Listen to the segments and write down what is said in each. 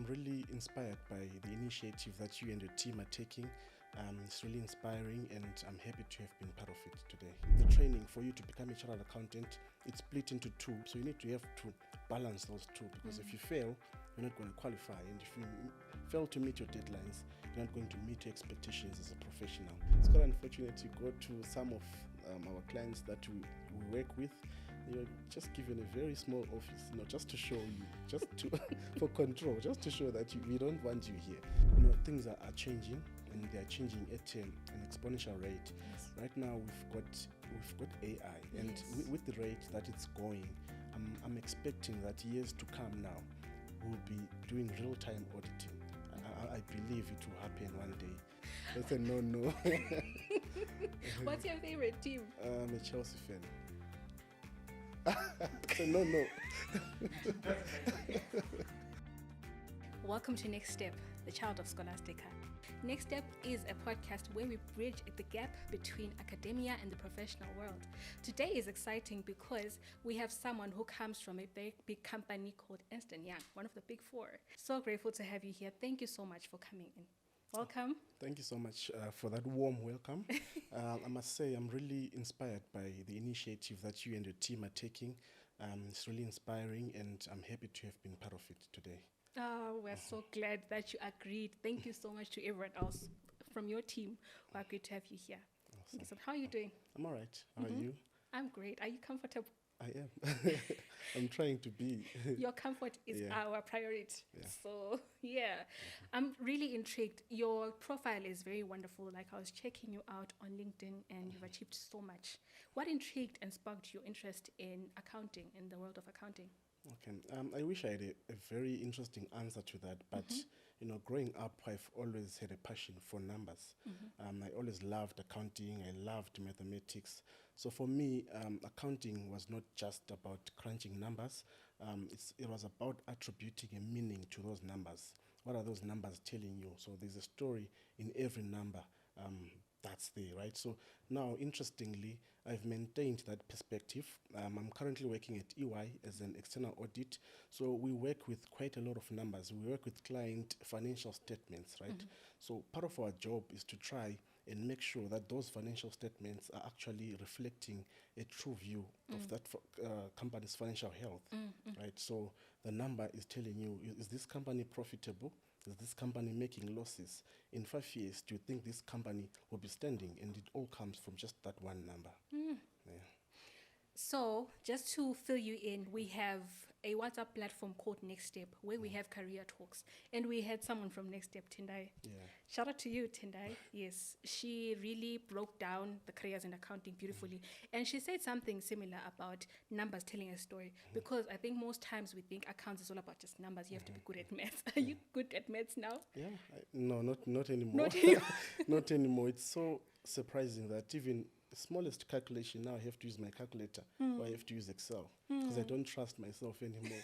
really inspired by the initiative that you and your team are taking. It's really inspiring, and I'm happy to have been part of it today. The training for you to become a chartered accountant, it's split into two, so you need to have to balance those two, because if you fail, you're not going to qualify, and if you fail to meet your deadlines, you're not going to meet your expectations as a professional. It's quite unfortunate to go to some of our clients that we work with. You're just given a very small office, just to show you, just to for control, just to show that we don't want you here. Things are changing, and they are changing at an exponential rate. Yes. Right now, we've got AI, and Yes. with the rate that it's going, I'm expecting that years to come now, we'll be doing real-time auditing. I believe it will happen one day. That's a no. What's your favorite team? I'm a Chelsea fan. It's a no. Welcome to Next Step, the child of Scholastica. Next Step is a podcast where we bridge the gap between academia and the professional world. Today is exciting because we have someone who comes from a very big company called Ernst & Young, one of the big four. So grateful to have you here. Thank you so much for coming in. Welcome. Thank you so much for that warm welcome. I must say I'm really inspired by the initiative that you and your team are taking. It's really inspiring, and I'm happy to have been part of it today. Oh, we're so glad that you agreed. Thank you so much to everyone else from your team who agreed to have you here. Awesome. So how are you doing? I'm all right. How are you? I'm great. Are you comfortable? I am. I'm trying to be. Your comfort is Yeah. our priority. Yeah. So, yeah. I'm really intrigued. Your profile is very wonderful. Like, I was checking you out on LinkedIn, and you've achieved so much. What intrigued and sparked your interest in accounting, in the world of accounting? Okay. I wish I had a very interesting answer to that, but growing up, I've always had a passion for numbers. I always loved accounting. I loved mathematics. So for me, accounting was not just about crunching numbers. It was about attributing a meaning to those numbers. What are those numbers telling you? So there's a story in every number. That's there, right? So now, interestingly, I've maintained that perspective. I'm currently working at EY as an external audit. So we work with quite a lot of numbers. We work with client financial statements, right? So part of our job is to try and make sure that those financial statements are actually reflecting a true view of that company's financial health, right? So the number is telling you, is this company profitable? Is this company making losses? In 5 years, do you think this company will be standing? And it all comes from just that one number. Yeah. So, just to fill you in, we have a WhatsApp platform called Next Step, where we have career talks. And we had someone from Next Step, Tendai. Yeah. Shout out to you, Tendai. Yes, she really broke down the careers in accounting beautifully. And she said something similar about numbers telling a story. Because I think most times we think accounts is all about just numbers. You have to be good at maths. Are you good at maths now? Yeah. No, not anymore. Not anymore. Not anymore. It's so surprising that even the smallest calculation, now I have to use my calculator, or I have to use Excel, because I don't trust myself anymore.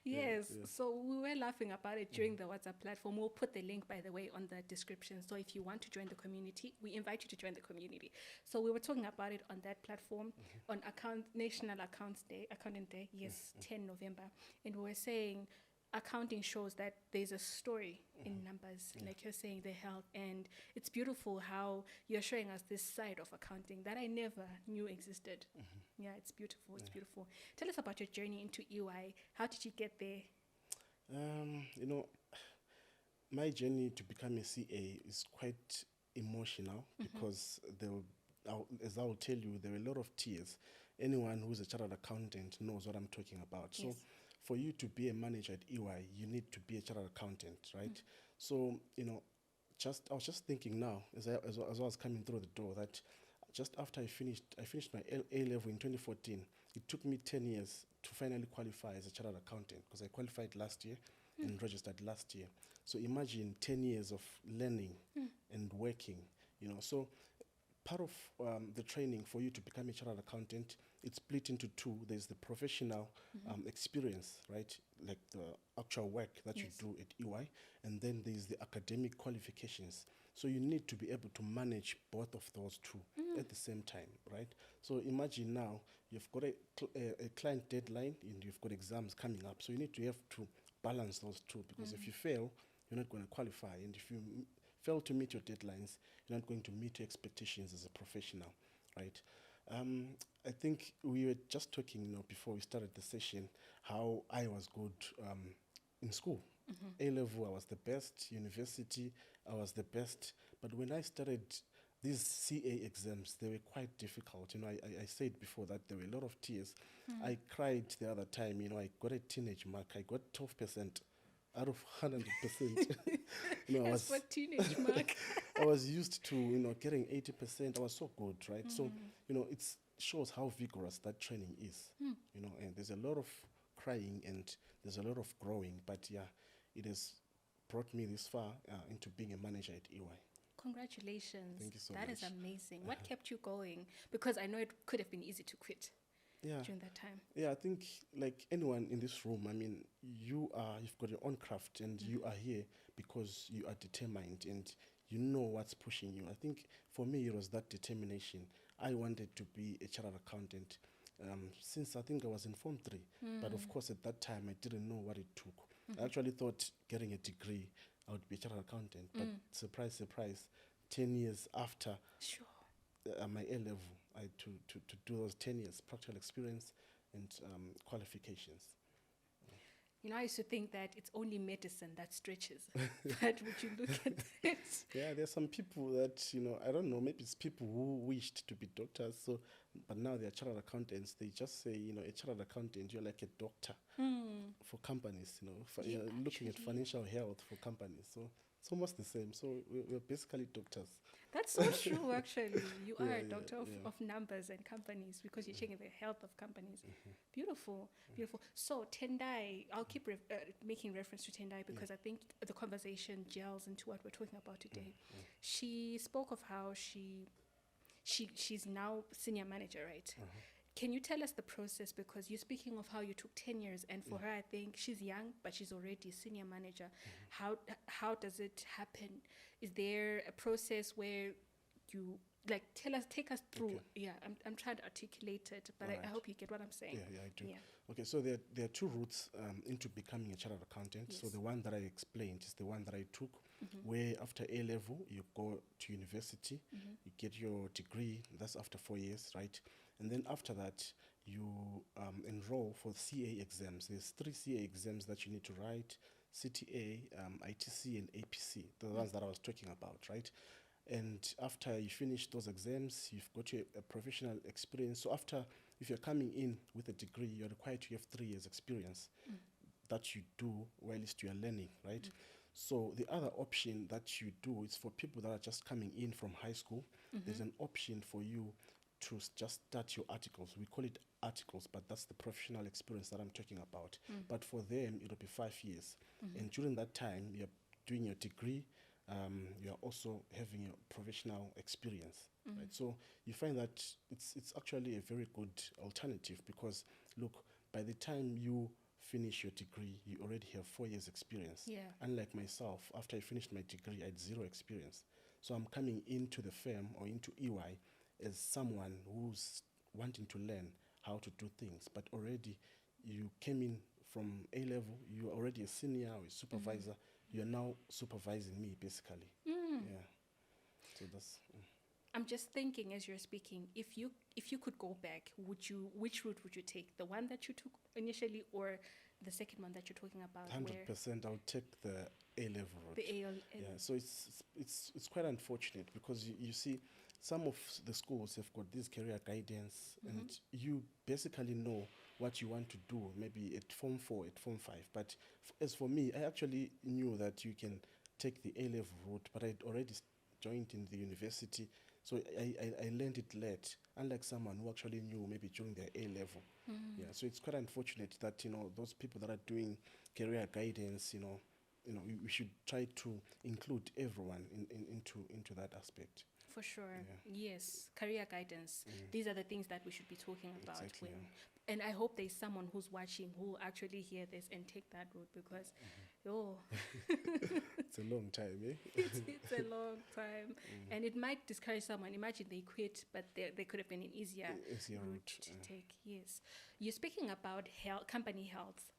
Yes, Yeah. so we were laughing about it during the WhatsApp platform. We'll put the link, by the way, on the description. So if you want to join the community, we invite you to join the community. So we were talking about it on that platform on National Accountant Day, yes, 10 November. And we were saying accounting shows that there's a story in numbers, like you're saying, the health. And it's beautiful how you're showing us this side of accounting that I never knew existed. Yeah, it's beautiful. It's beautiful. Tell us about your journey into EY. How did you get there? My journey to become a CA is quite emotional, because as I will tell you, there were a lot of tears. Anyone who's a chartered accountant knows what I'm talking about. Yes. So for you to be a manager at EY, you need to be a chartered accountant, right? So, I was just thinking now, as I was coming through the door, that just after I finished my A-level in 2014, it took me 10 years to finally qualify as a chartered accountant, because I qualified last year and registered last year. So imagine 10 years of learning and working, So part of the training for you to become a chartered accountant, it's split into two. There's the professional experience, right? Like the actual work that Yes. you do at EY. And then there's the academic qualifications. So you need to be able to manage both of those two at the same time, right? So imagine now you've got a client deadline and you've got exams coming up. So you need to have to balance those two, because if you fail, you're not going to qualify, and if you fail to meet your deadlines, you're not going to meet your expectations as a professional, right? I think we were just talking, before we started the session, how I was good in school. A level, I was the best. University, I was the best. But when I started these CA exams, they were quite difficult. I said before that there were a lot of tears. I cried the other time. I got a teenage mark. I got 12% out of 100%. That's what teenage mark. I was used to, getting 80%. I was so good, right? So, it shows how vigorous that training is. And there's a lot of crying and there's a lot of growing. But yeah, it has brought me this far into being a manager at EY. Congratulations. Thank you so much. That is amazing. What kept you going? Because I know it could have been easy to quit during that time. Yeah, I think like anyone in this room, I mean, you've got your own craft and you are here because you are determined and you know what's pushing you. I think for me, it was that determination. I wanted to be a chartered accountant since I think I was in Form 3. But of course, at that time, I didn't know what it took. I actually thought getting a degree, I would be a chartered accountant. But surprise, surprise, 10 years after my A-level, I had to do those 10 years practical experience and qualifications. I used to think that it's only medicine that stretches. But would you look at it? Yeah, there's some people that, I don't know, maybe it's people who wished to be doctors, but now they're chartered accountants. They just say, a chartered accountant, you're like a doctor for companies, looking at financial health for companies. So it's almost the same. So we're basically doctors. That's so true, actually. You are a doctor of numbers and companies because you're checking the health of companies. Beautiful, beautiful. So Tendai, I'll keep making reference to Tendai because I think the conversation gels into what we're talking about today. She spoke of how she's now senior manager, right? Can you tell us the process? Because you're speaking of how you took 10 years, and for her, I think she's young, but she's already senior manager. How does it happen? Is there a process where you take us through? Okay. Yeah, I'm trying to articulate it, but right. I hope you get what I'm saying. Yeah, I do. Yeah. Okay, so there are two routes into becoming a chartered accountant. Yes. So the one that I explained is the one that I took, where after A-level, you go to university, you get your degree, that's after 4 years, right? And then after that, you enroll for CA exams. There's 3 CA exams that you need to write: CTA, ITC, and APC, the ones that I was talking about, right? And after you finish those exams, you've got a professional experience. So if you're coming in with a degree, you're required to have 3 years experience that you do whilst you're learning, right? So the other option that you do is for people that are just coming in from high school. There's an option for you to just start your articles. We call it articles, but that's the professional experience that I'm talking about. But for them, it'll be 5 years. And during that time, you're doing your degree, you're also having your professional experience, right? So you find that it's actually a very good alternative because, look, by the time you finish your degree, you already have 4 years experience. Yeah. Unlike myself, after I finished my degree, I had 0 experience. So I'm coming into the firm or into EY as someone who's wanting to learn how to do things, but already you came in from A-level, you're already a senior or a supervisor, you're now supervising me, basically. Yeah. So that's... I'm just thinking as you're speaking, if you could go back, which route would you take? The one that you took initially or the second one that you're talking about? 100% I would take the A-level route. The A-level. Yeah, so it's quite unfortunate because you see some of the schools have got this career guidance and you basically know what you want to do, maybe at Form 4, at Form 5. But as for me, I actually knew that you can take the A-level route, but I'd already joined in the university, so I learned it late, unlike someone who actually knew maybe during their A-level. Yeah, so it's quite unfortunate that, those people that are doing career guidance, we should try to include everyone into that aspect. For sure. Yeah. Yes. Career guidance. These are the things that we should be talking about. Exactly, and I hope there's someone who's watching who will actually hear this and take that route because Oh, It's a long time, eh? it's a long time. And it might discourage someone. Imagine they quit, but there could have been an easier Easier route, to take. Yes. You're speaking about health, company health.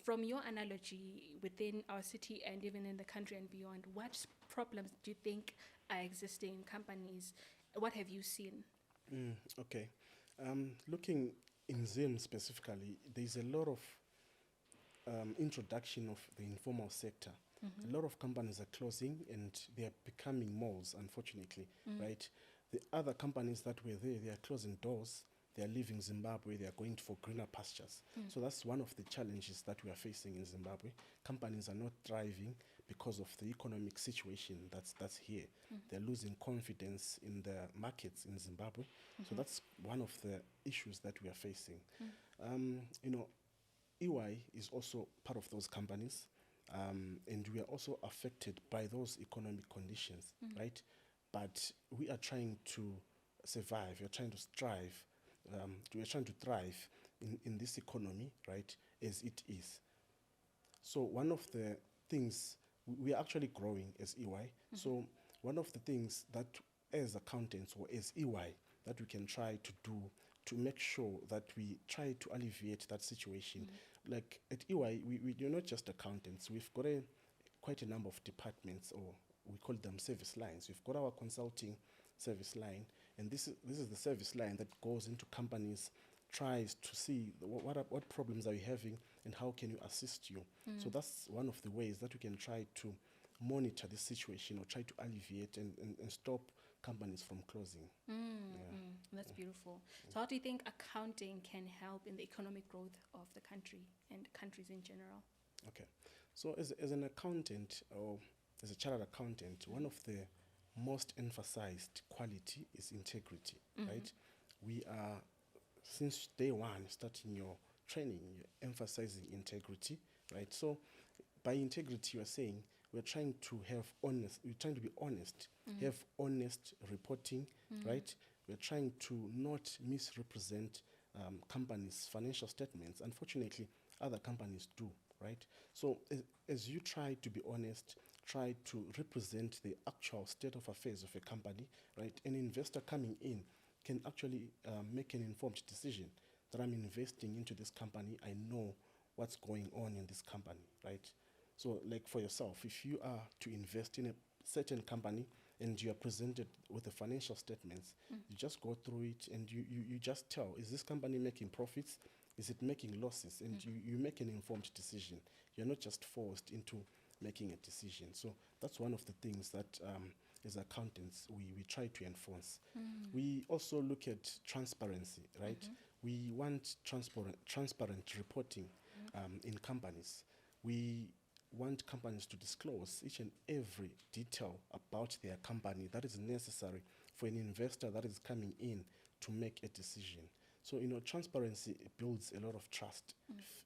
From your analogy within our city and even in the country and beyond, what problems do you think are existing in companies? What have you seen? Okay. Looking in Zim specifically, there's a lot of introduction of the informal sector. A lot of companies are closing and they are becoming malls, unfortunately, right? The other companies that were there, they are closing doors. They are leaving Zimbabwe. They are going for greener pastures. So that's one of the challenges that we are facing in Zimbabwe. Companies are not thriving because of the economic situation that's here. They're losing confidence in the markets in Zimbabwe. So that's one of the issues that we are facing. You know, EY is also part of those companies, and we are also affected by those economic conditions, right? But we are trying to survive, we are trying to strive, we are trying to thrive in this economy, right, as it is. So one of the things, we are actually growing as EY. So one of the things that as accountants or as EY that we can try to do to make sure that we try to alleviate that situation. Like at EY, we're not just accountants. We've got quite a number of departments, or we call them service lines. We've got our consulting service line, and this is the service line that goes into companies, tries to see what problems are you having and how can you assist you. So that's one of the ways that we can try to monitor this situation or try to alleviate and stop companies from closing. That's beautiful. So how do you think accounting can help in the economic growth of the country and countries in general? Okay. So as an accountant or as a chartered accountant, one of the most emphasized quality is integrity, right? We are, since day one, starting your training, you're emphasizing integrity, right? So by integrity, you're saying we're trying to be honest, have honest reporting, right? We're trying to not misrepresent companies' financial statements. Unfortunately, other companies do, right? So as you try to be honest, try to represent the actual state of affairs of a company, right? An investor coming in can actually make an informed decision that I'm investing into this company. I know what's going on in this company, right? So like for yourself, if you are to invest in a certain company and you are presented with the financial statements, you just go through it and you just tell, is this company making profits? Is it making losses? And you make an informed decision. You're not just forced into making a decision. So that's one of the things that as accountants we try to enforce. We also look at transparency, right? We want transparent reporting in companies. We want companies to disclose each and every detail about their company that is necessary for an investor that is coming in to make a decision. So, transparency builds a lot of trust.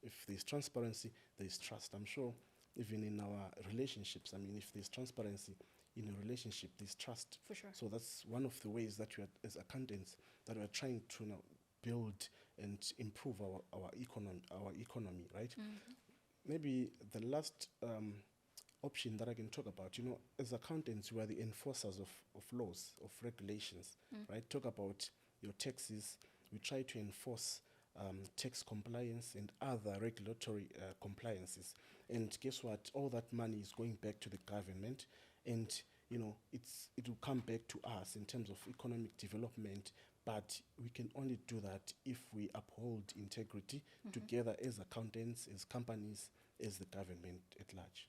If there's transparency, there's trust. I'm sure even in our relationships, if there's transparency in a relationship, there's trust. For sure. So that's one of the ways that we are, as accountants, that we are trying to now build and improve our economy, right? Maybe the last option that I can talk about, as accountants, we are the enforcers of laws, of regulations, right? Talk about your taxes. We try to enforce tax compliance and other regulatory compliances. And guess what? All that money is going back to the government, and it will come back to us in terms of economic development. But we can only do that if we uphold integrity together as accountants, as companies, as the government at large.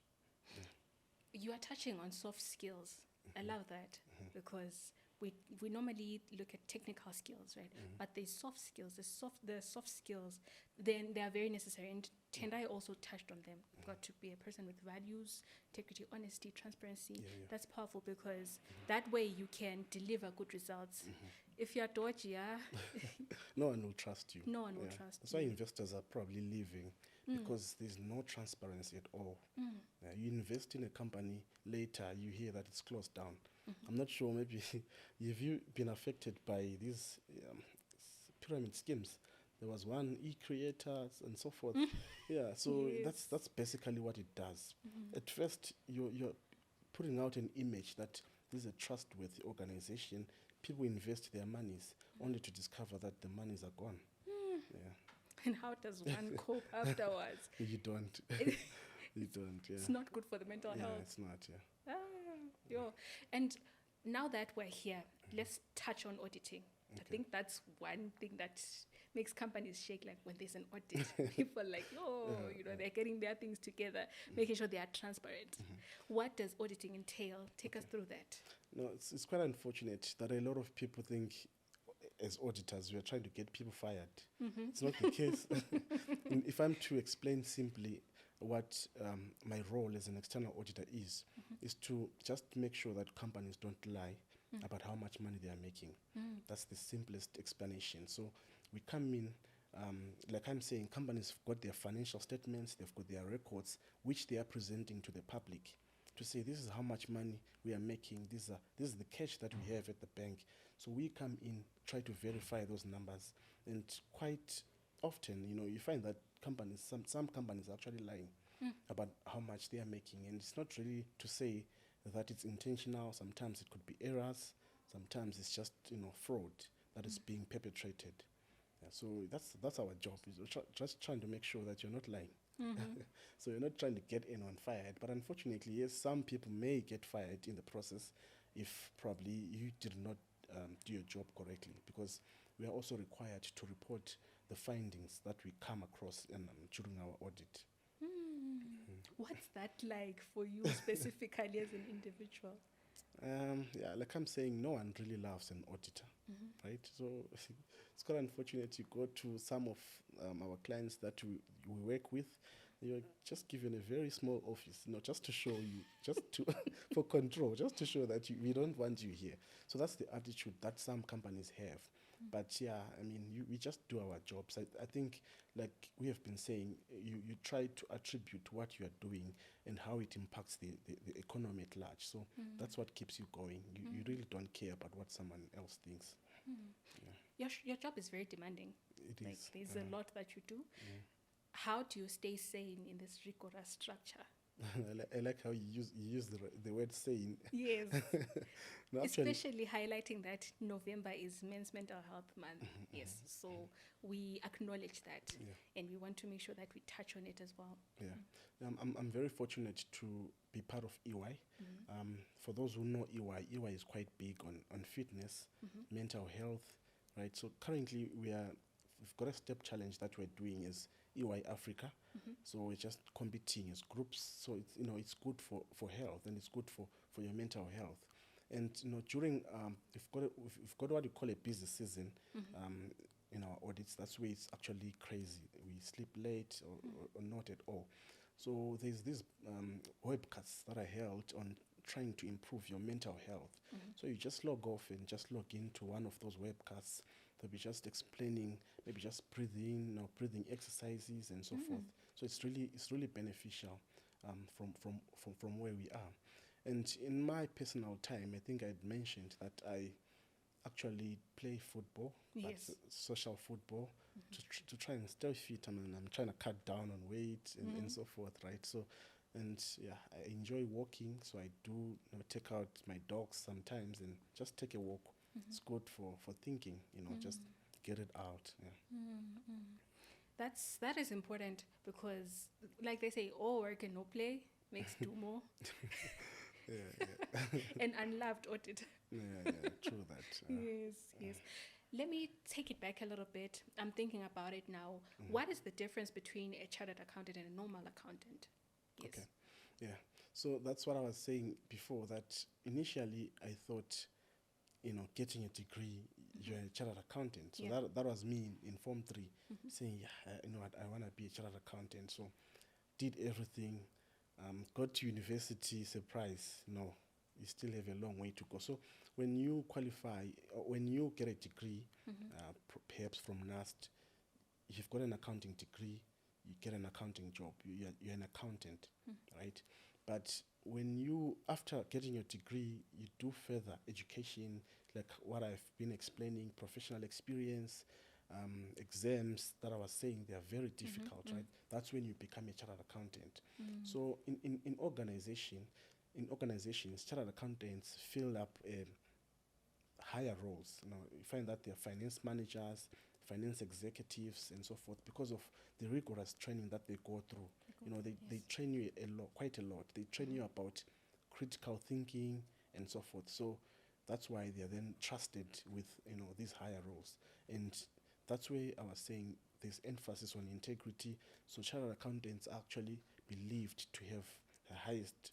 You are touching on soft skills. I love that because we normally look at technical skills, right? But the soft skills, the soft skills, then they are very necessary. And Tendai also touched on them. Got to be a person with values, integrity, honesty, transparency. Yeah. That's powerful because that way you can deliver good results. If you're dodgy, no one will trust you. No one will trust That's why you. investors are probably leaving, because there's no transparency at all. You invest in a company, later you hear that it's closed down. I'm not sure, maybe have you been affected by these pyramid schemes there was one e-creators and so forth. Yeah, so Yes. that's basically what it does. At first, you're putting out an image that this is a trustworthy organization. People invest their monies only to discover that the monies are gone. Yeah, And how does one cope afterwards? you don't. You don't. Yeah. It's not good for the mental Yeah, health. it's not. Yeah. Yo. And now that we're here, let's touch on auditing. I Okay. think that's one thing that makes companies shake, like when there's an audit. People are like, they're getting their things together, making sure they are transparent. What does auditing entail? Take us through that. No, it's quite unfortunate that a lot of people think as auditors we are trying to get people fired. It's not the case. If I'm to explain simply what my role as an external auditor is to just make sure that companies don't lie about how much money they are making. That's the simplest explanation. So we come in, like I'm saying, companies have got their financial statements, they've got their records, which they are presenting to the public to say this is how much money we are making, this is the cash that we have at the bank. So we come in, try to verify those numbers, and quite often, you find that some companies are actually lying about how much they are making, and it's not really to say that it's intentional. Sometimes it could be errors, sometimes it's just fraud that is being perpetrated. Yeah, so that's our job, is just trying to make sure that you're not lying. So you're not trying to get anyone fired, but unfortunately, yes, some people may get fired in the process if probably you did not do your job correctly, because we are also required to report the findings that we come across during our audit. What's that like for you specifically as an individual? Yeah, like I'm saying, no one really loves an auditor, right? So it's quite unfortunate. You go to some of our clients that we work with, you're just given a very small office, just to show you, just to for control, just to show that we don't want you here. So that's the attitude that some companies have. But yeah, I mean, we just do our jobs. I think, like we have been saying, you try to attribute what you are doing and how it impacts the economy at large. So that's what keeps you going. You really don't care about what someone else thinks. Your job is very demanding. It Like is. there's a lot that you do. How do you stay sane in this rigorous structure? I like how you use the word sane. Yes. No, actually, Especially highlighting that November is Men's Mental Health Month. Yes. So we acknowledge that, and we want to make sure that we touch on it as well. yeah. I'm very fortunate to be part of EY. For those who know EY is quite big on fitness, mental health, right? So currently we've got a step challenge that we're doing as EY Africa. So we're just competing as groups. So it's good for health, and it's good for your mental health. And during we've got what you call a busy season in our audits. That's where it's actually crazy. We sleep late or not at all. So there's these webcasts that are held on trying to improve your mental health. So you just log off and just log into one of those webcasts. They'll be just explaining, maybe just breathing exercises and so forth. So it's really beneficial from where we are. And in my personal time, I think I'd mentioned that I actually play football. Yes. That's social football to try and stay fit. I mean, I'm trying to cut down on weight and so forth, right? So, and yeah, I enjoy walking. So I do take out my dogs sometimes and just take a walk. It's good for thinking, just get it out. Yeah. That is important because, like they say, all work and no play makes do more. Yeah. An unloved audit. Yeah, true that. Yes. Let me take it back a little bit. I'm thinking about it now. What is the difference between a chartered accountant and a normal accountant? Yes. Okay. Yeah. So that's what I was saying before, that initially I thought, getting a degree, you're a chartered accountant. So that was me in Form 3, saying, I want to be a chartered accountant. So did everything, got to university, surprise, no, you still have a long way to go. So when you qualify, or when you get a degree, perhaps from NAST, you've got an accounting degree, you get an accounting job, you're an accountant, right? But when you, after getting your degree, you do further education, like what I've been explaining, professional experience, exams that I was saying, they are very difficult, right? That's when you become a chartered accountant. So in organizations, chartered accountants fill up higher roles. You find that they're finance managers, finance executives, and so forth because of the rigorous training that they go through. They train you quite a lot. They train you about critical thinking and so forth. So that's why they're then trusted with these higher roles. And that's where I was saying there's emphasis on integrity. So chartered accountants are actually believed to have the highest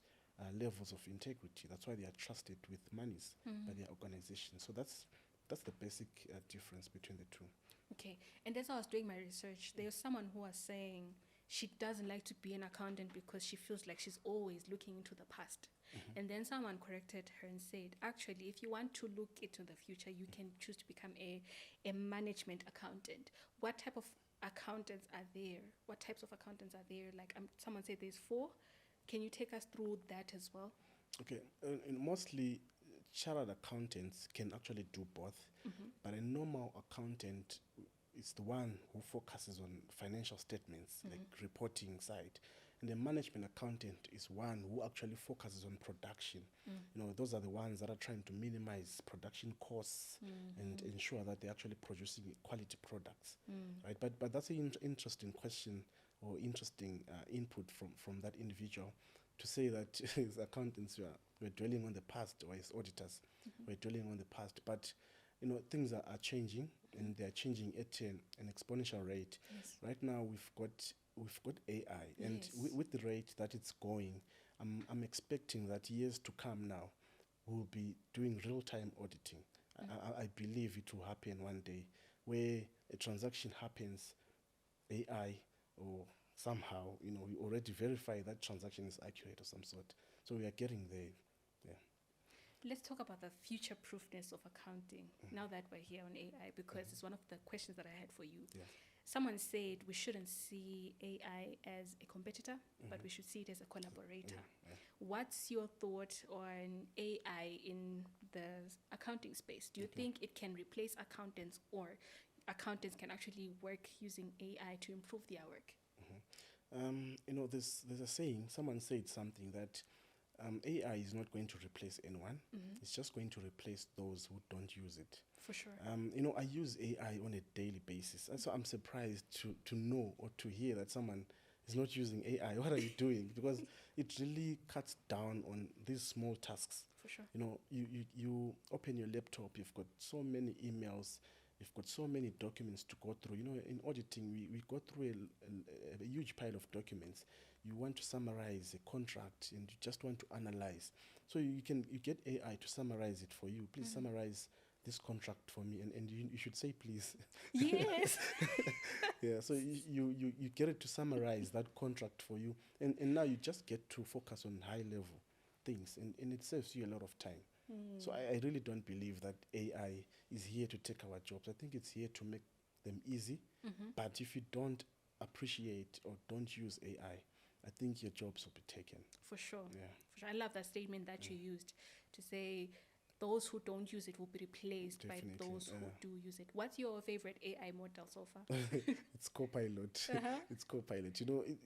levels of integrity. That's why they are trusted with monies by their organization. So that's the basic difference between the two. Okay, and as I was doing my research, there was someone who was saying she doesn't like to be an accountant because she feels like she's always looking into the past. And then someone corrected her and said, actually, if you want to look into the future, you can choose to become a management accountant. What type of accountants are there? What types of accountants are there? Like someone said there's 4. Can you take us through that as well? Okay, and mostly chartered accountants can actually do both, but a normal accountant is the one who focuses on financial statements, like reporting side. And the management accountant is one who actually focuses on production. Those are the ones that are trying to minimize production costs and ensure that they're actually producing quality products, right? But that's an interesting question or interesting input from that individual to say that as accountants we're dwelling on the past, or as auditors we're dwelling on the past. But things are changing, and they're changing at an exponential rate. Yes. Right now we've got AI, and with the rate that it's going, I'm expecting that years to come now we'll be doing real-time auditing. I believe it will happen one day where a transaction happens, AI or somehow, we already verify that transaction is accurate of some sort. So we are getting there. Yeah. Let's talk about the future-proofness of accounting now that we're here on AI, because it's one of the questions that I had for you. Yeah. Someone said we shouldn't see AI as a competitor, but we should see it as a collaborator. Yeah. What's your thought on AI in the accounting space? Do you think it can replace accountants, or accountants can actually work using AI to improve their work? There's a saying, someone said something that AI is not going to replace anyone. It's just going to replace those who don't use it. For sure. I use AI on a daily basis. And so I'm surprised to know or to hear that someone is not using AI. What are you doing? Because it really cuts down on these small tasks. For sure. You open your laptop, you've got so many emails, you've got so many documents to go through. In auditing, we go through a huge pile of documents. You want to summarize a contract, and you just want to analyze. So you get AI to summarize it for you. Please summarize this contract for me, and you should say please. Yes. Yeah, so you get it to summarize that contract for you, and now you just get to focus on high level things, and it saves you a lot of time. So I really don't believe that AI is here to take our jobs. I think it's here to make them easy. But if you don't appreciate or don't use AI, I think your jobs will be taken. For sure. Yeah. For sure. I love that statement that you used to say those who don't use it will be replaced by those who do use it. What's your favorite AI model so far? It's Copilot. It's Copilot.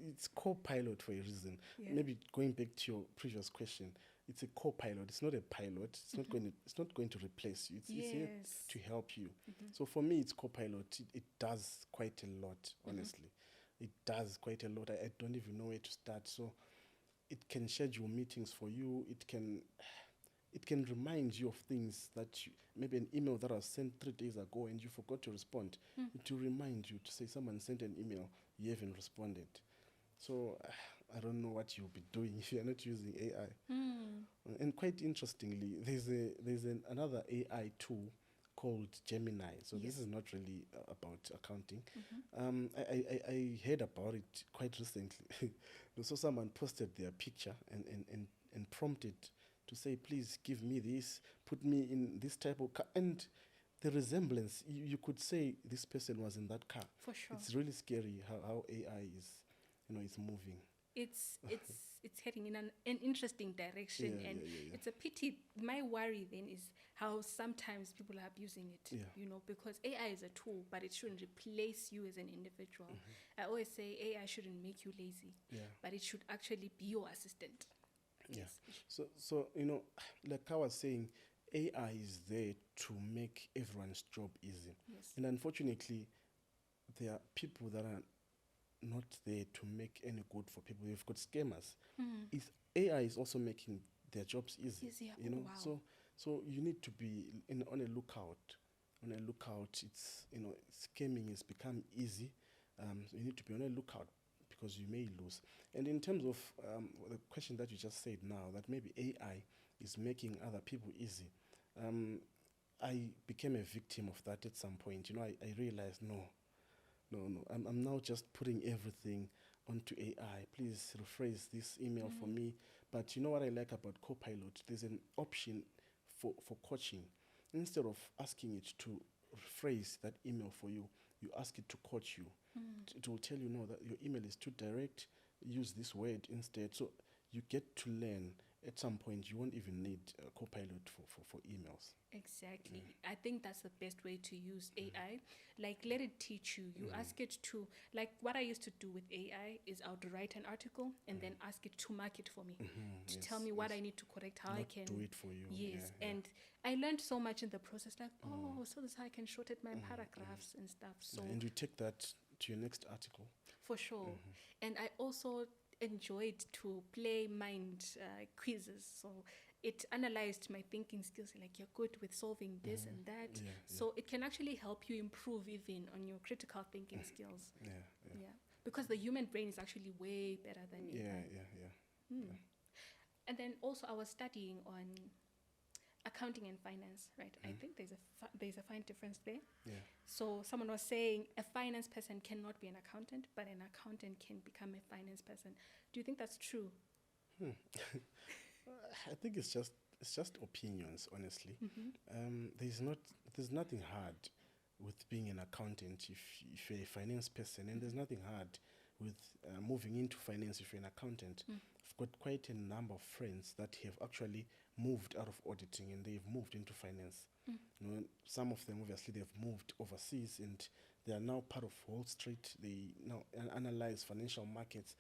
It's Copilot for a reason. Yeah. Maybe going back to your previous question, it's a Copilot. It's not a pilot. It's not going to replace you. It's here to help you. So for me, it's Copilot. It does quite a lot, honestly. It does quite a lot. I don't even know where to start. So it can schedule meetings for you. It can remind you of things that maybe an email that was sent 3 days ago and you forgot to respond. It will remind you to say someone sent an email, you haven't responded. So I don't know what you'll be doing if you're not using AI. And quite interestingly, there's another AI tool called Gemini. So this is not really about accounting. I heard about it quite recently. So someone posted their picture and prompted to say, please give me this, put me in this type of car. And the resemblance, you could say this person was in that car. For sure. It's really scary how AI is, is moving. it's heading in an interesting direction, Yeah, and yeah, yeah, yeah. it's a pity. My worry then is how sometimes people are abusing it. Yeah. You know, because AI is a tool, but it shouldn't replace you as an individual. Mm-hmm. I always say AI shouldn't make you lazy, Yeah. but it should actually be your assistant. Yeah. Yes. So you know, like I was saying, AI is there to make everyone's job easy, Yes. and unfortunately, there are people that are not there to make any good for people. You've got scammers. Mm. It's, AI is also making their jobs easy. Easier. You Oh, know, wow. so you need to be on a lookout. On a lookout, it's, you know, scamming has become easy. So you need to be on a lookout because you may lose. And in terms of the question that you just said now, that maybe AI is making other people easy. Um, I became a victim of that at some point. You know, I realized no. I'm now just putting everything onto AI. Please rephrase this email for me. But you know what I like about Copilot? There's an option for coaching. Instead of asking it to rephrase that email for you, you ask it to coach you. It will tell you, no, that your email is too direct. Use this word instead. So you get to learn. At some point, you won't even need Copilot for emails. Exactly. I think that's the best way to use AI. Like, let it teach you. You ask it to, like, what I used to do with AI is I would write an article and then ask it to mark it for me, to tell me what I need to correct, how I Not can do it for you. Yes, Yeah. and I learned so much in the process. Like, oh, so this is how I can shorten my paragraphs and stuff. So And you take that to your next article. for sure. And I also enjoyed to play mind quizzes. So it analyzed my thinking skills. Like, you're good with solving this and that. Yeah, So it can actually help you improve even on your critical thinking skills. Yeah, yeah. Yeah. Because the human brain is actually way better than Yeah, AI. yeah. And then also I was studying on accounting and finance, right? I think there's a fine difference there. Yeah. So someone was saying a finance person cannot be an accountant, but an accountant can become a finance person. Do you think that's true? I think it's just opinions, honestly. There's nothing hard with being an accountant if you're a finance person, and there's nothing hard with moving into finance if you're an accountant. I've got quite a number of friends that have actually moved out of auditing and they've moved into finance. You know, some of them obviously they've moved overseas and they are now part of Wall Street. They now analyze financial markets.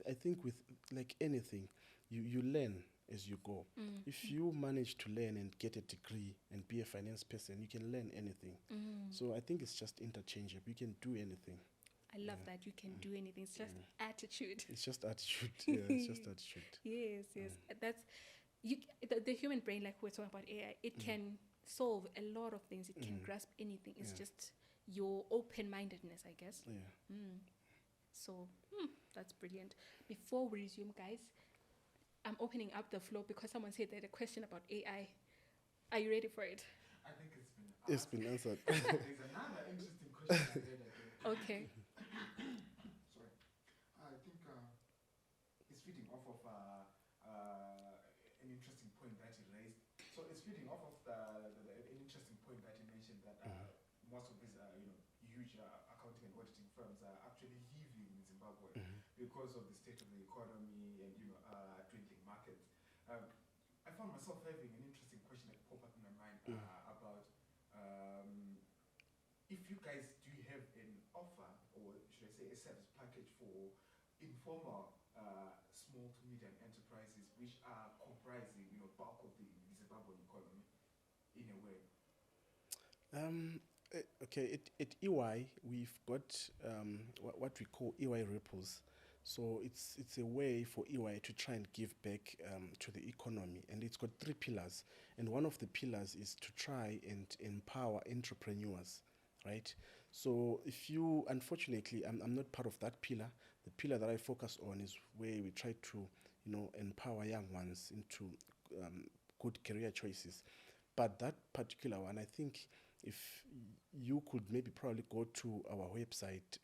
I think with like anything, you learn as you go. If you manage to learn and get a degree and be a finance person, you can learn anything. So I think it's just interchangeable. You can do anything. I love that you can do anything. It's just attitude. It's just attitude. Yeah, it's just attitude. Yes, yes. That's you. The human brain, like we're talking about AI, it can solve a lot of things. It can grasp anything. It's just your open-mindedness, I guess. Yeah. So that's brilliant. Before we resume, guys, I'm opening up the floor because someone said they had a question about AI. Are you ready for it? I think it's been asked. It's been answered. There's another interesting question I read again. Okay. Sorry. I think it's feeding off of an interesting point that you raised. So it's feeding off of an interesting point that you mentioned that most of these huge accounting and auditing firms are actually leaving Zimbabwe because of the state of the economy and dwindling markets. I found myself having an interesting question that popped up in my mind about if you guys do you have an offer, or should I say a service package for informal small to medium enterprises which are comprising bulk of the Zimbabwean economy in a way. Okay, at EY, we've got what we call EY ripples. So it's a way for EY to try and give back to the economy. And it's got 3 pillars. And one of the pillars is to try and empower entrepreneurs, right? So if you, unfortunately, I'm not part of that pillar. The pillar that I focus on is where we try to, empower young ones into good career choices. But that particular one, I think if you could maybe probably go to our website,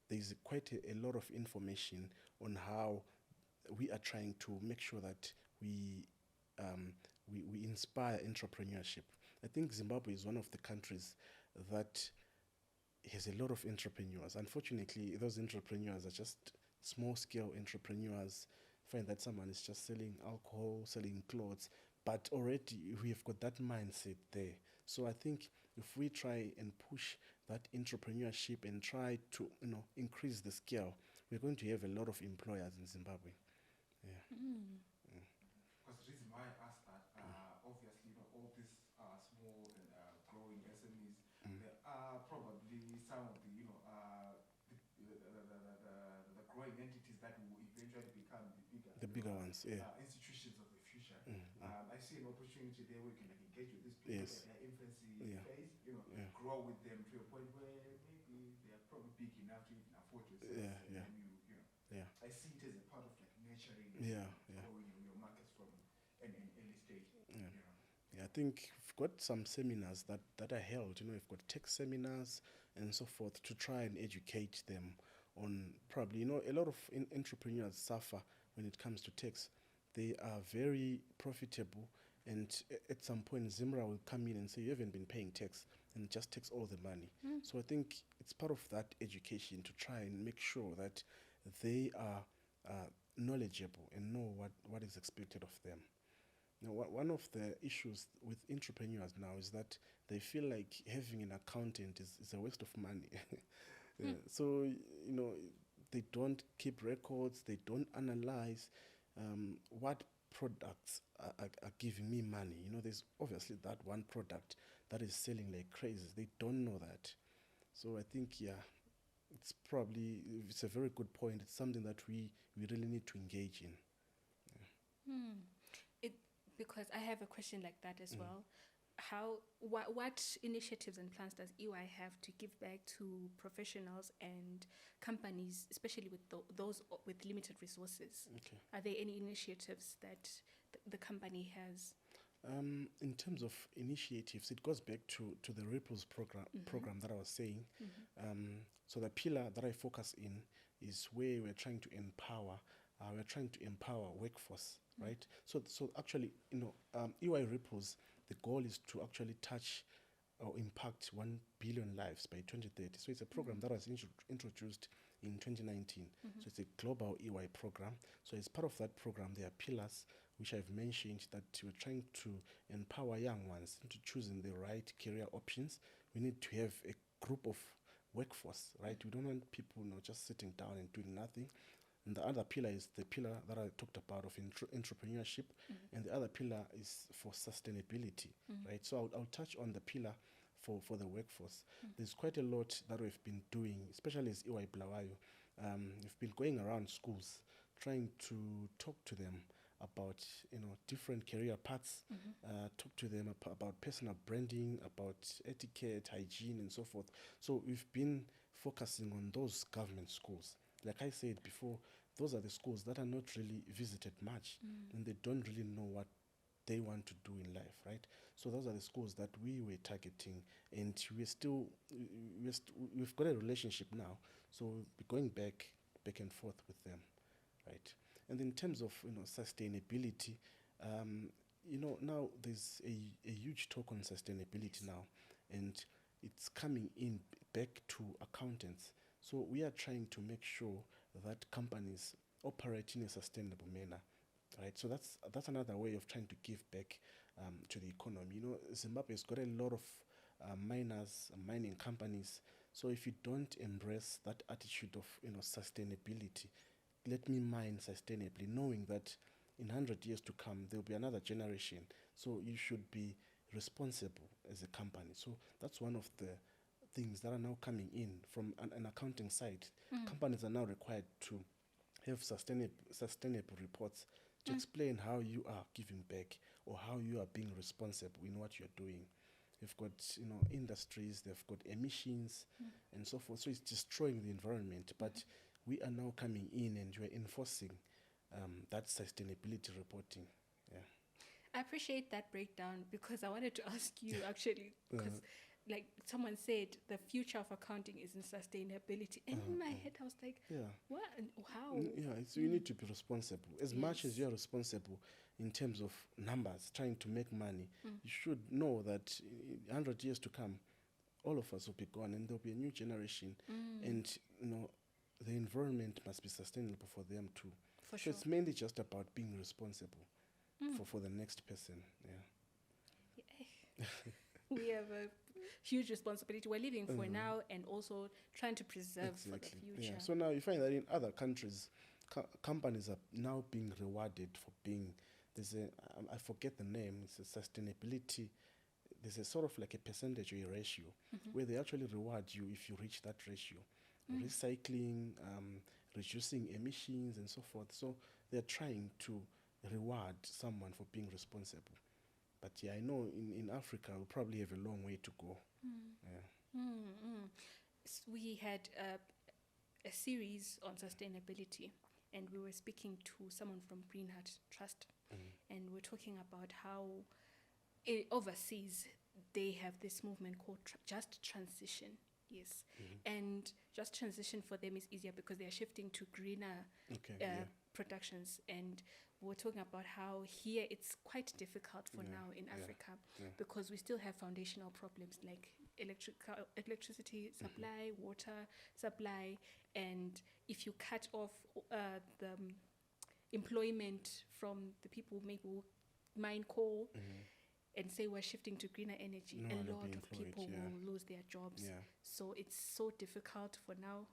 there's quite a lot of information on how we are trying to make sure that we inspire entrepreneurship. I think Zimbabwe is one of the countries that has a lot of entrepreneurs. Unfortunately, those entrepreneurs are just small-scale entrepreneurs find that someone is just selling alcohol, selling clothes, but already we have got that mindset there. So I think if we try and push that entrepreneurship and try to, increase the scale, we're going to have a lot of employers in Zimbabwe. Yeah. Because the reason why I asked that, obviously, all these small and growing SMEs, there are probably some of the, the growing entities that will eventually become The bigger ones, yeah. Institutions of the future. I see an opportunity there where you can engage with these people Yes. at their infancy Yeah. phase, Yeah. grow with them to a point where maybe they are probably big enough to even afford your services. Yeah, yeah. And Yeah. I see it as a part of like nurturing Yeah, and yeah. growing your markets from an early stage. Yeah. Yeah, I think we've got some seminars that are held. We've got tech seminars and so forth to try and educate them on probably, a lot of entrepreneurs suffer when it comes to tax. They are very profitable, and at some point, Zimra will come in and say, you haven't been paying tax, and just takes all the money. So I think it's part of that education to try and make sure that they are knowledgeable and know what is expected of them. Now, one of the issues with entrepreneurs now is that they feel like having an accountant is a waste of money. So, they don't keep records, they don't analyze what products are giving me money. There's obviously that one product that is selling like crazy. They don't know that. So I think, it's a very good point. It's something that we really need to engage in. Because I have a question like that as well. What initiatives and plans does EY have to give back to professionals and companies, especially with those with limited resources? Okay. Are there any initiatives that the company has? In terms of initiatives, it goes back to the Ripples program that I was saying. So the pillar that I focus in is where we're trying to empower. We're trying to empower workforce, right? So actually, EY Ripples, the goal is to actually touch or impact 1 billion lives by 2030. So it's a program that was introduced in 2019. So it's a global EY program. So as part of that program, there are pillars which I've mentioned that we're trying to empower young ones into choosing the right career options. We need to have a group of workforce, right? We don't want people just sitting down and doing nothing. And the other pillar is the pillar that I talked about of entrepreneurship, and the other pillar is for sustainability, right? So I'll touch on the pillar for the workforce. There's quite a lot that we've been doing, especially as EY Blawayo. We've been going around schools trying to talk to them about different career paths, talk to them about personal branding, about etiquette, hygiene, and so forth. So we've been focusing on those government schools. Like I said before, those are the schools that are not really visited much, and they don't really know what they want to do in life, right? So those are the schools that we were targeting, and we've got a relationship now, so we'll be going back and forth with them, right? And in terms of sustainability, now there's a huge talk on sustainability now, and it's coming in back to accountants. So we are trying to make sure that companies operate in a sustainable manner, right? So that's another way of trying to give back to the economy. Zimbabwe has got a lot of mining companies. So if you don't embrace that attitude of sustainability, let me mine sustainably, knowing that in 100 years to come there'll be another generation. So you should be responsible as a company. So that's one of the things that are now coming in from an accounting side. Companies are now required to have sustainable reports to explain how you are giving back or how you are being responsible in what you're doing. You've got industries, they've got emissions and so forth. So it's destroying the environment. But we are now coming in and we're enforcing that sustainability reporting. Yeah. I appreciate that breakdown because I wanted to ask you actually, because like someone said, the future of accounting is in sustainability. And in my head, I was like, what? How? So you need to be responsible. As much as you're responsible in terms of numbers, trying to make money, you should know that in 100 years to come, all of us will be gone and there'll be a new generation. And, the environment must be sustainable for them too. For So sure. it's mainly just about being responsible Mm. for the next person. Yeah. We have a huge responsibility. We're living for Mhm. now and also trying to preserve for the Exactly. future. Yeah. So now you find that in other countries, companies are now being rewarded for being. There's a I forget the name. It's a sustainability. There's a sort of like a percentage or a ratio Mhm. where they actually reward you if you reach that ratio. Mm. Recycling, reducing emissions, and so forth. So they're trying to reward someone for being responsible. But yeah, I know in Africa we'll probably have a long way to go. Mm. Yeah. Mm. We had a series on sustainability, and we were speaking to someone from Green Heart Trust, and we're talking about how overseas they have this movement called just transition. Yes, and just transition for them is easier because they are shifting to greener Okay. Yeah. productions, and we're talking about how here it's quite difficult for Yeah, now in yeah, Africa yeah. because we still have foundational problems like electricity supply, water supply, and if you cut off the employment from the people maybe who mine coal and say we're shifting to greener energy, No a one will lot be of employed, people yeah. will lose their jobs. Yeah. So it's so difficult for now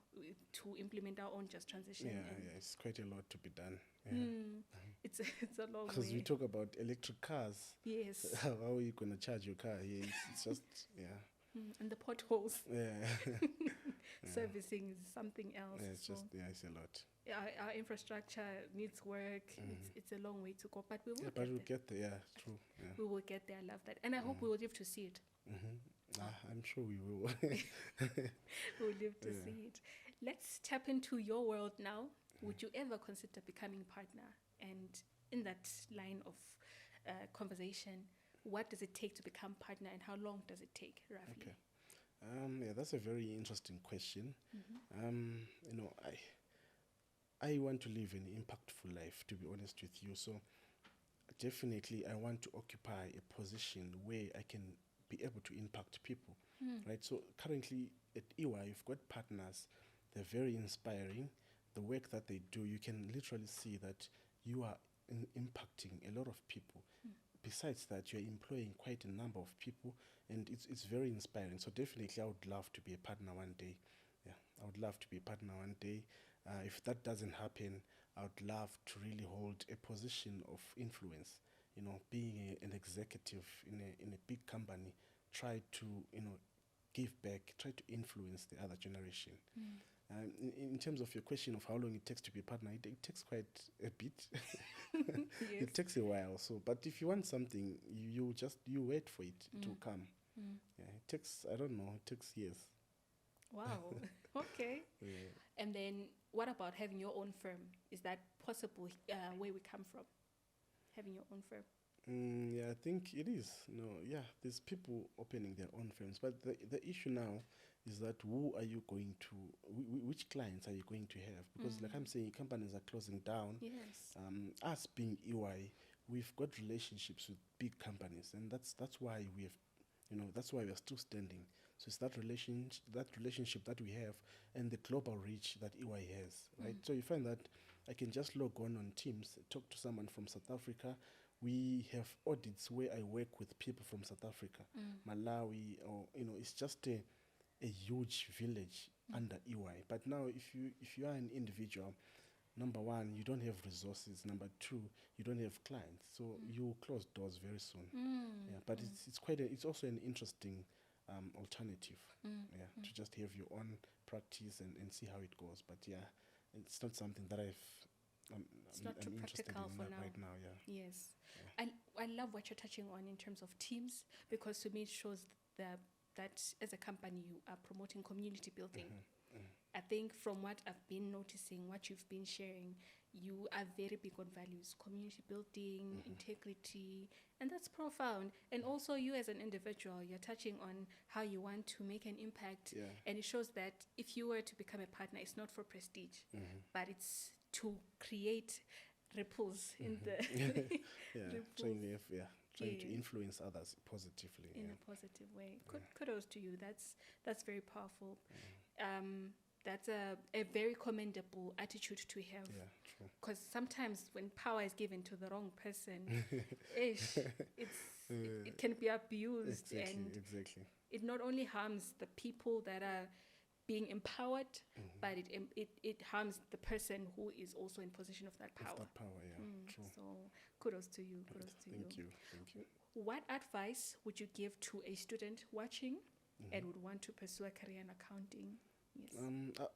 to implement our own just transition. Yeah, and yeah, it's quite a lot to be done. Yeah. it's a long Because way. we talk about electric cars. Yes. How are you going to charge your car here? It's just, yeah. And the potholes Yeah. servicing is something else. Yeah, it's so just, yeah, it's a lot. our infrastructure needs work. It's a long way to go, but we will Yeah, get but there. we'll get there, yeah, true. Yeah. We will get there. I love that, and I hope we will live to see it. I'm sure we will. We'll live to Yeah. see it. Let's tap into your world now. Would you ever consider becoming partner? And in that line of conversation, what does it take to become partner, and how long does it take, roughly? Okay. Yeah, that's a very interesting question. You know, I want to live an impactful life, to be honest with you. So definitely I want to occupy a position where I can be able to impact people, right? So currently at EY, you've got partners. They're very inspiring. The work that they do, you can literally see that you are impacting a lot of people. Besides that, you're employing quite a number of people, and it's very inspiring. So definitely I would love to be a partner one day. Yeah, I would love to be a partner one day. If that doesn't happen, I would love to really hold a position of influence. You know, being an executive in a big company, try to, you know, give back, try to influence the other generation. In terms of your question of how long it takes to be a partner, it takes quite a bit. Yes. It takes a while. So, but if you want something, you wait for it to come. Yeah, it takes, I don't know, it takes years. Wow. Okay. Yeah. And then what about having your own firm? Is that possible where we come from? Having your own firm? Yeah, I think it is. No, yeah, there's people opening their own firms, but the issue now is that who are you going to, which clients are you going to have? Because like I'm saying, companies are closing down. Yes. Us being EY, we've got relationships with big companies, and that's why we have, you know, that's why we are still standing. So it's that relationship that we have, and the global reach that EY has, right? So you find that I can just log on Teams, talk to someone from South Africa. We have audits where I work with people from South Africa, Malawi, or, you know, it's just a huge village under EY. But now if you are an individual, number one, you don't have resources. Number two, you don't have clients. So you close doors very soon. Yeah, but it's also an interesting alternative. Yeah, to just have your own practice and see how it goes. But yeah, it's not something that It's not too I'm interested practical in for that now. right now. Yeah. Yes. I love what you're touching on in terms of teams, because to me it shows that as a company you are promoting community building. I think from what I've been noticing, what you've been sharing, you are very big on values, community building, integrity, and that's profound. And also you as an individual, you're touching on how you want to make an impact. Yeah. And it shows that if you were to become a partner, it's not for prestige, but it's to create ripples in the Yeah, ripples trying to Yeah. influence others positively. in Yeah. a positive way. Kudos to you. That's very powerful. that's a very commendable attitude to have. Yeah, true. Because sometimes when power is given to the wrong person, it can be abused, and Exactly. it not only harms the people that are being empowered, but it harms the person who is also in possession of that power. Of that power, yeah, true. So kudos to you. Thank you. What advice would you give to a student watching and would want to pursue a career in accounting? Yes.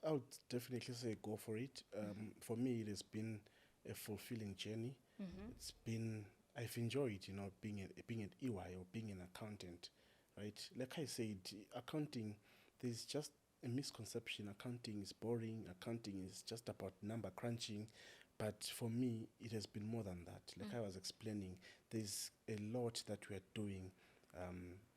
I would definitely say go for it. For me, it has been a fulfilling journey. It's been, I've enjoyed, being at EY or being an accountant, right? Like I said, accounting, there's just a misconception. Accounting is boring. Accounting is just about number crunching. But for me, it has been more than that. Like I was explaining, there's a lot that we are doing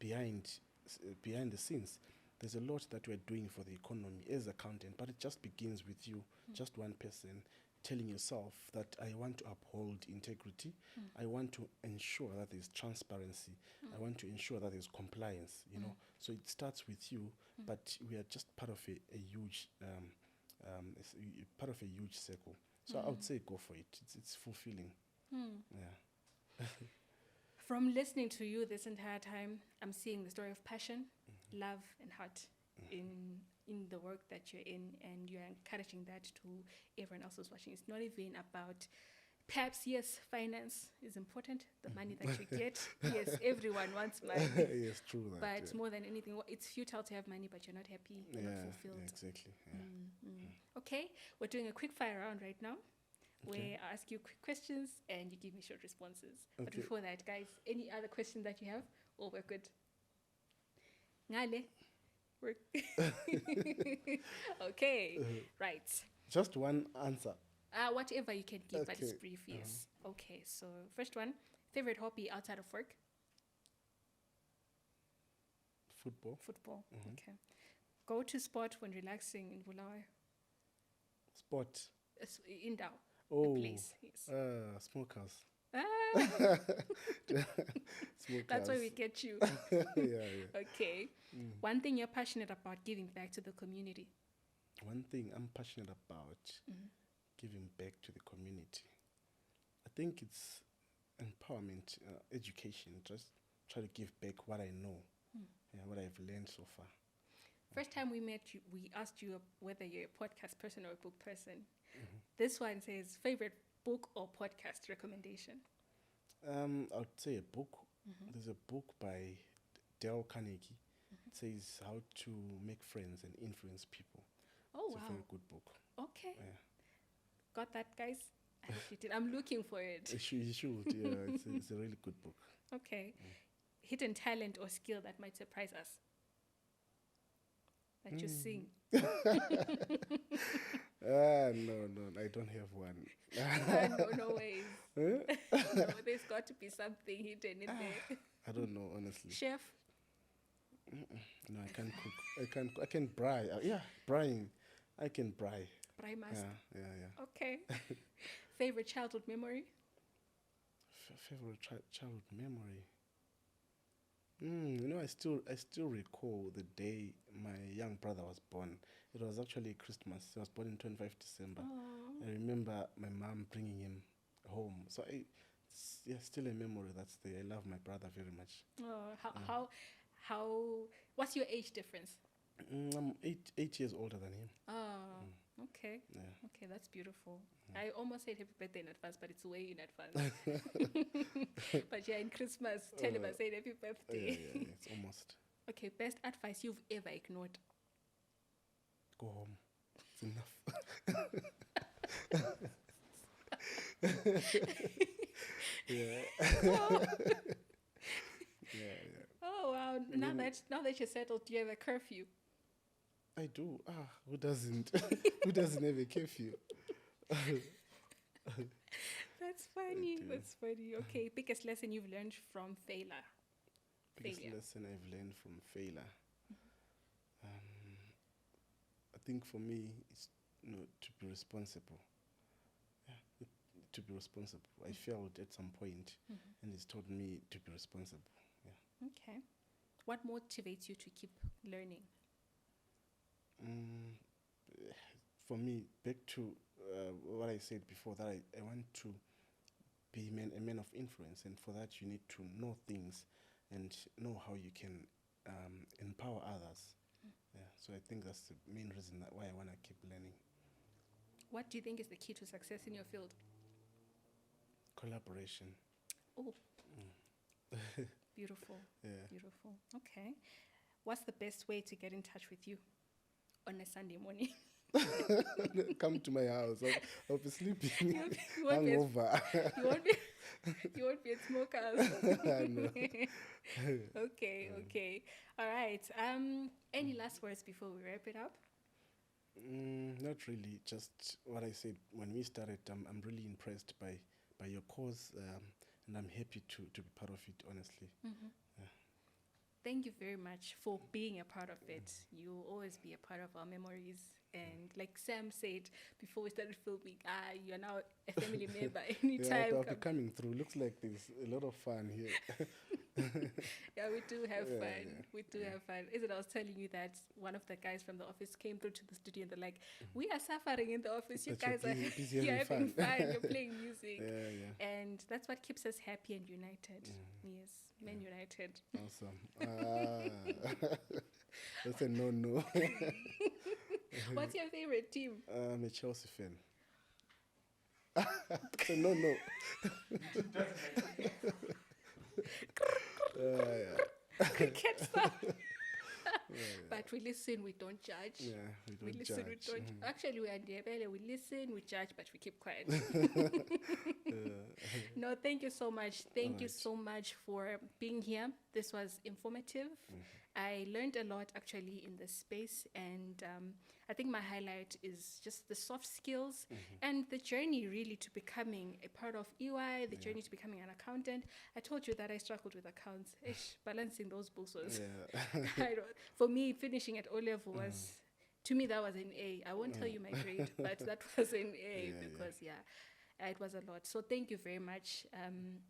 behind the scenes. There's a lot that we're doing for the economy as accountant, but it just begins with you, just one person, telling yourself that I want to uphold integrity. I want to ensure that there's transparency. I want to ensure that there's compliance, So it starts with you, but we are just part of a huge circle. So I would say go for it. It's fulfilling. Yeah. From listening to you this entire time, I'm seeing the story of passion, love, and heart in the work that you're in, and you're encouraging that to everyone else who's watching. It's not even about, perhaps, yes, finance is important, the money that you get. Yes, everyone wants money. Yes, true. But more than anything, it's futile to have money, but you're not happy, you're not fulfilled. Yeah, exactly. Yeah. Okay, we're doing a quick fire round right now, where I ask you quick questions and you give me short responses. But before that, guys, any other questions that you have? Or we're good? Ngale? Okay, right. Just one answer. Whatever you can give, but it's brief, yes. Okay, so first one, favorite hobby outside of work? Football. Okay. Go to spot when relaxing in Bulawayo? Spot. Indoor. Oh, a place, yes. Smokers. That's why we get you. Yeah. Okay. One thing you're passionate about giving back to the community? One thing I'm passionate about giving back to the community. I think it's empowerment, education. Just try to give back what I know, what I've learned so far. First time we met you, we asked you whether you're a podcast person or a book person. This one says favorite book or podcast recommendation. I would say a book. There's a book by Dale Carnegie. It says how to make friends and influence people. Oh, it's a very good book. Okay. Yeah. Got that, guys? I hope you did. I'm looking for it. You should. Yeah, it's a really good book. Okay. Hidden talent or skill that might surprise us. That you sing. No, I don't have one. No ways. No, there's got to be something hidden in there. I don't know, honestly. Chef? No, I can't cook. I can braai. Braaiing. I can braai. Braai master. Yeah. Okay. Favorite childhood memory? Favorite childhood memory? I still recall the day my young brother was born. It was actually Christmas. He was born in 25 December. Aww. I remember my mom bringing him home. So still a memory that's there. I love my brother very much. Oh, how? What's your age difference? I'm 8 years older than him. Oh, okay. Yeah. Okay, that's beautiful. I almost said happy birthday in advance, but it's way in advance. But yeah, in Christmas, tell him I said happy birthday. Yeah, it's almost. Okay, best advice you've ever ignored? Go home. It's enough. Yeah. Yeah. Oh wow! Now that you're settled, do you have a curfew? I do. Who doesn't? Who doesn't have a curfew? That's funny. That's funny. Okay, biggest lesson you've learned from failure? Biggest lesson I've learned from failure. I think for me, it's to be responsible. Yeah, to be responsible. I failed at some point, and it's taught me to be responsible. Yeah. Okay. What motivates you to keep learning? for me, back to what I said before, that I want to be a man of influence, and for that you need to know things and know how you can empower others. Yeah, so I think that's the main reason why I want to keep learning. What do you think is the key to success in your field? Collaboration. Oh, beautiful. Yeah. Beautiful. Okay. What's the best way to get in touch with you on a Sunday morning? Come to my house. I'll be sleeping. You won't be at- Hangover. you won't be at Smokers. I know. Okay. All right. Any last words before we wrap it up? Not really. Just what I said when we started. I'm really impressed by your cause, and I'm happy to be part of it. Honestly. Thank you very much for being a part of it. You'll always be a part of our memories. And like Sam said before we started filming, you're now a family member anytime. Yeah, I'll be coming through. Looks like there's a lot of fun here. Yeah, we do have Yeah, fun. yeah. We do have fun. Is it? I was telling you that one of the guys from the office came through to the studio and they're like, "We are suffering in the office. You But you're guys are busy you're having having fun." fun. You're playing music." Yeah. And that's what keeps us happy and united. Yes, men united. Awesome. That's a no. What's your favorite team? I'm a Chelsea fan. It's a no. Cricket stuff. But we listen, we don't judge. Yeah, we don't listen, we judge. don't. Actually, we are Ndebele. We listen, we judge, but we keep quiet. No, thank you so much. Thank you Alright. so much for being here. This was informative. I learned a lot actually in this space, and I think my highlight is just the soft skills and the journey really to becoming a part of EY, the journey to becoming an accountant. I told you that I struggled with accounts. Balancing those books was, Yeah. for me, finishing at O-level was, to me, that was an A. I won't tell you my grade, but that was an A because, it was a lot. So thank you very much.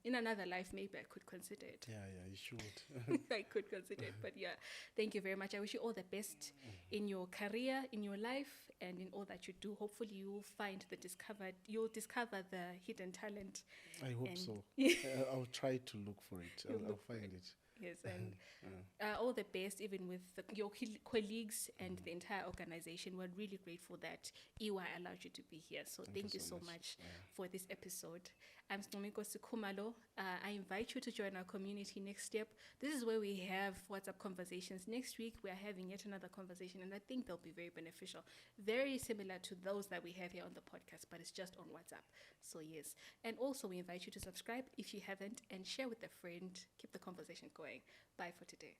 In another life, maybe I could consider it. Yeah, you should. I could consider it, but yeah, thank you very much. I wish you all the best in your career, in your life, and in all that you do. Hopefully, you'll discover the hidden talent. I hope And- so. I'll try to look for it. You'll I'll look for find it. it. Yes, and all the best, even with your colleagues and the entire organization. We're really grateful that EY allowed you to be here. So thank you so much for this episode. I'm Snomiko Sikumalo. I invite you to join our community next step. This is where we have WhatsApp conversations. Next week, we are having yet another conversation, and I think they'll be very beneficial. Very similar to those that we have here on the podcast, but it's just on WhatsApp. So yes. And also, we invite you to subscribe if you haven't and share with a friend. Keep the conversation going. Bye for today.